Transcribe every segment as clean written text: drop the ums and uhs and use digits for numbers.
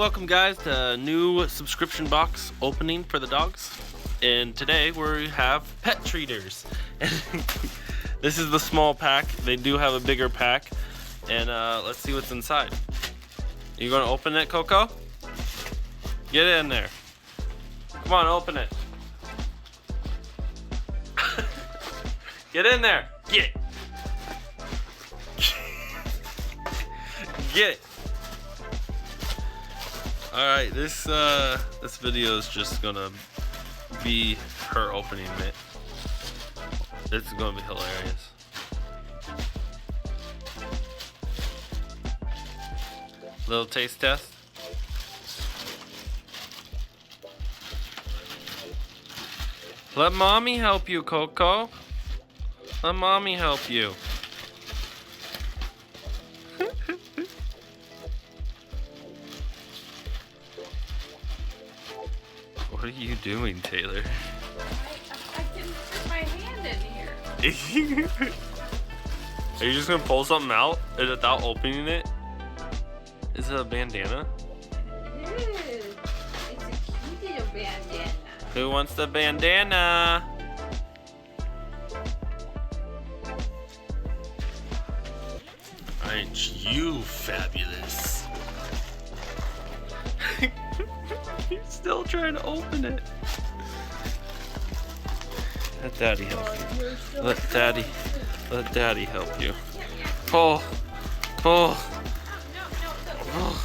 welcome guys to a new subscription box opening for the dogs. And today we have pet treaters. This is the small pack. They do have a bigger pack. And let's see what's inside. You gonna open it, Coco? Get in there. Come on, open it. Get in there. Get it. Get it. All right, this video is just gonna be her opening it. It's gonna be hilarious. Little taste test. Let mommy help you, Coco. Let mommy help you. What are you doing, Taylor? I can put my hand in here. Are you just gonna pull something out without opening it? Is it a bandana? It is. It's a cute little bandana. Who wants the bandana? Aren't you fabulous? He's still trying to open it. Let Daddy help you. Let Daddy help you. Pull. Pull. No.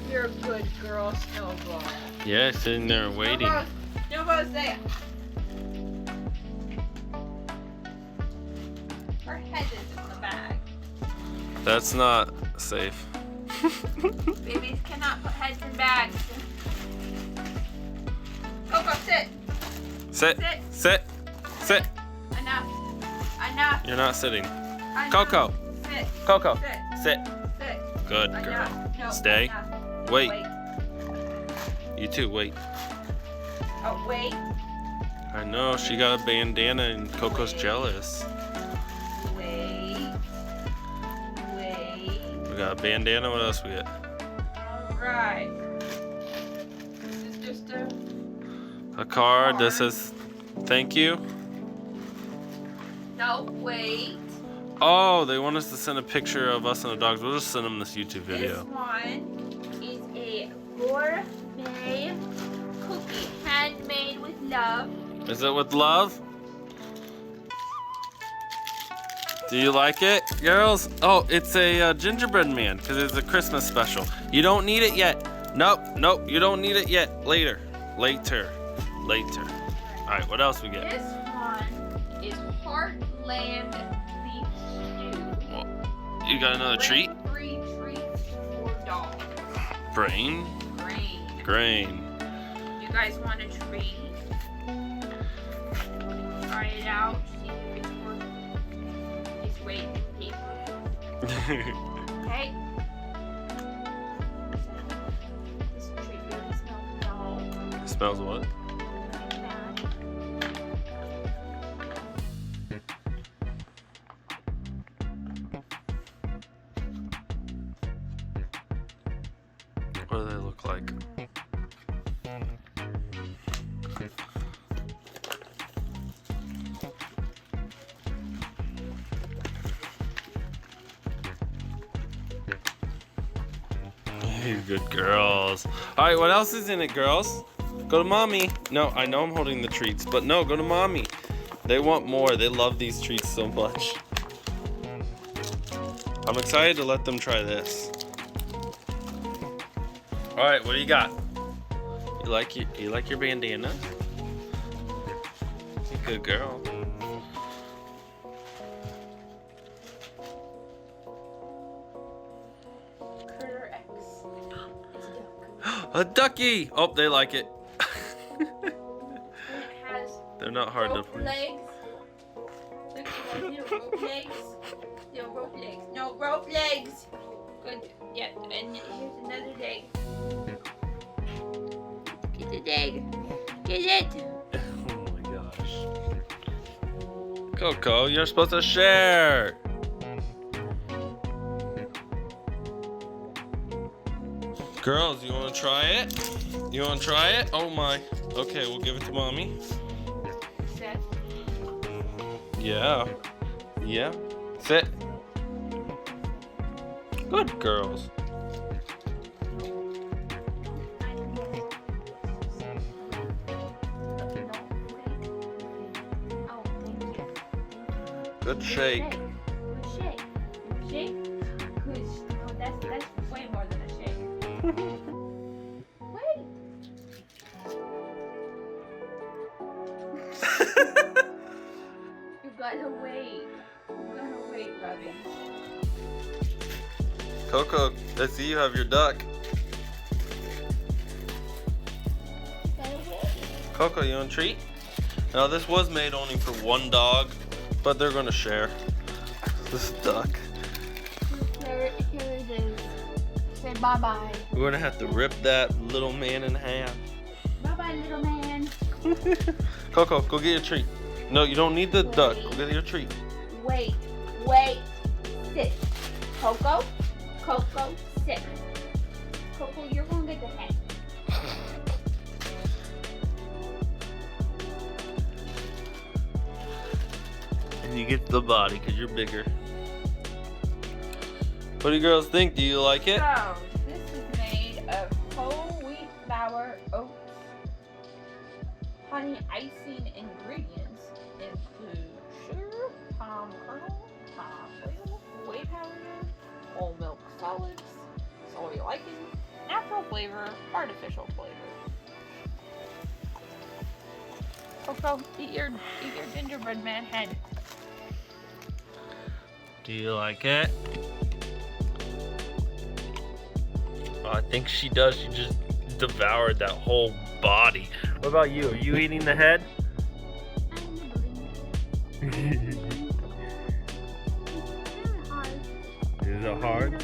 You're a good girl, Snowball. Yeah, sitting there waiting. Snowball's there. Her head is in the bag. That's not safe. Babies cannot put heads in bags. Coco, sit. Sit. Sit. Sit. Sit. Enough. You're not sitting. Enough. Coco. Sit. Coco. Sit. Sit. Sit. Good girl. Enough. No, Stay. enough. Wait. You too, wait. Oh, wait. I know, she got a bandana and Coco's jealous. Wait. We got a bandana, what else we got? Alright. This is just A card that says thank you. No, wait. Oh, they want us to send a picture of us and the dogs. We'll just send them this YouTube This video. one is a gourmet cookie, handmade with love. Is it with love? Do you like it, girls? Oh, it's a gingerbread man because it's a Christmas special. You don't need it yet. Nope, you don't need it yet. Later. All right, what else we get? This one is Heartland beef stew. Well, you got another treat? Free treats for dogs. Grain. You guys want a treat? Try it out. See if it's worth its weight in paper. Okay. This treat really smells dull. It smells what? Bad. What do they look like? You good girls. All right, what else is in it, girls? Go to mommy. No, I know I'm holding the treats, but no, go to mommy. They want more. They love these treats so much. I'm excited to let them try this. All right, what do you got? You like your bandana? You good girl. Critter X. It's a duck. A ducky. Oh, they like it. And it has They're not hard to rope please. legs. Look, little rope legs. Little rope legs. No, rope legs. Good. Yeah, and here's another leg. Get the leg. Get it. Oh my gosh. Coco, you're supposed to share. Girls, you want to try it? You want to try it? Oh my. Okay, we'll give it to mommy. Sit. Yeah. Yeah. Sit. Good girls. Oh, thank you. Good shake. Good shake. Good shake. Good. Oh, that's way more than a shake. Wait. You gotta wait. You gotta wait, Robbie. Coco, I see you have your duck. You gotta wait. Coco, you want a treat? Now this was made only for one dog, but they're gonna share. This duck. Here it is. Say bye-bye. We're gonna have to rip that little man in half. Bye-bye, little man. Coco, go get your treat. No, you don't need the duck. Go get your treat. Wait. Sit. Coco, sit. Coco, you're gonna get the head. And you get the body because you're bigger. What do you girls think? Do you like it? So, this is made of whole wheat flour, oats, honey icing ingredients include sugar, palm kernel, palm oil, whey powder, whole milk solids, soy lichen, natural flavor, artificial flavor. Coco, eat your gingerbread man head. Do you like it? Oh, I think she does. She just devoured that whole body. What about you? Are you eating the head? Is it hard?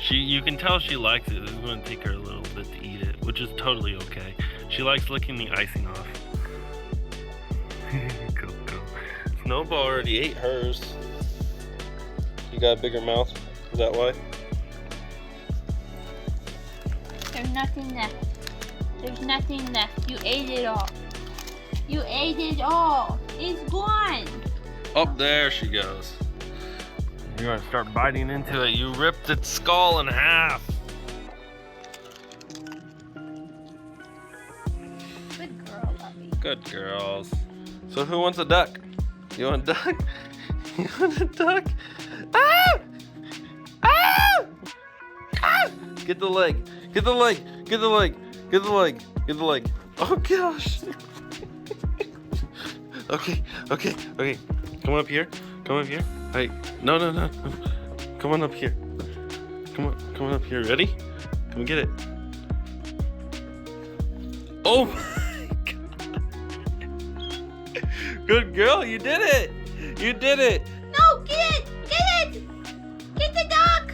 You can tell she likes it. It's going to take her a little bit to eat it, which is totally okay. She likes licking the icing off. Coco. Snowball already ate hers. You got a bigger mouth? Is that why? There's nothing left. There's nothing left. You ate it all. You ate it all. It's gone. Up there she goes. You're gonna start biting into it. You ripped its skull in half. Good girl, Lovey. Good girls. So who wants a duck? You want a duck? You want a duck? Ah! Ah! Ah! Get the leg. Get the leg. Get the leg. Get the leg. Get the leg. Oh gosh. Okay. Come up here. Come up here. Hey. No. Come on up here. Come on up here. Ready? Come and get it. Oh my god. Good girl, you did it. You did it. No, get it. Get it. Get the duck.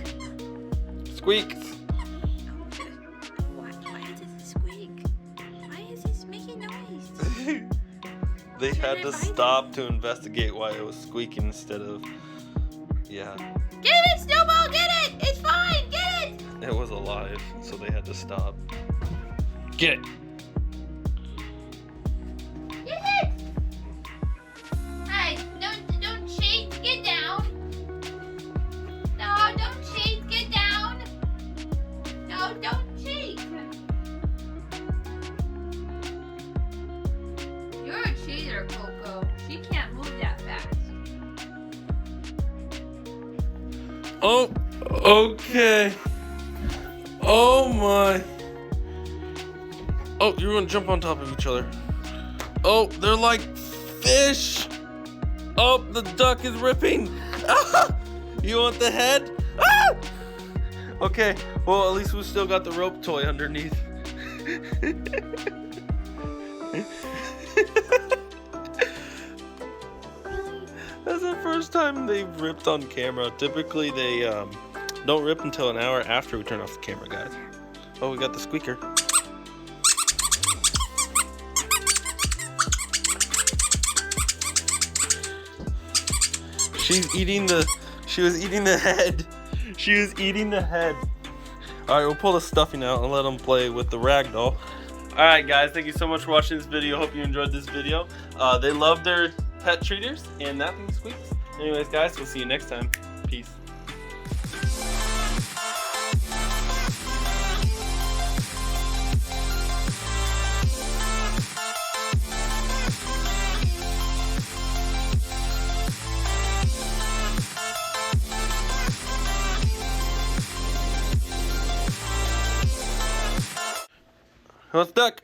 Squeak. Why does it squeak? Why is it making noise? They had to stop to investigate why it was squeaking instead of, yeah. Get it, Snowball. Get it. It's fine. Get it. It was alive, so they had to stop. Get it. Get it. Hey, don't cheat. Get down. No, don't cheat. Get down. No, don't cheat. You're a cheater, Coco. She can't move that fast. Oh, okay. Oh my. Oh, you're gonna jump on top of each other. Oh, they're like fish. Oh, the duck is ripping. Ah! You want the head? Ah! Okay, well, at least we still got the rope toy underneath. That's the first time they've ripped on camera. Typically, they don't rip until an hour after we turn off the camera, guys. Oh, we got the squeaker. She was eating the head. She was eating the head. Alright, we'll pull the stuffing out and let them play with the rag doll. Alright guys, thank you so much for watching this video. Hope you enjoyed this video. They love their pet treaters, and that thing squeaks. Anyways guys, we'll see you next time. Peace. Let's duck.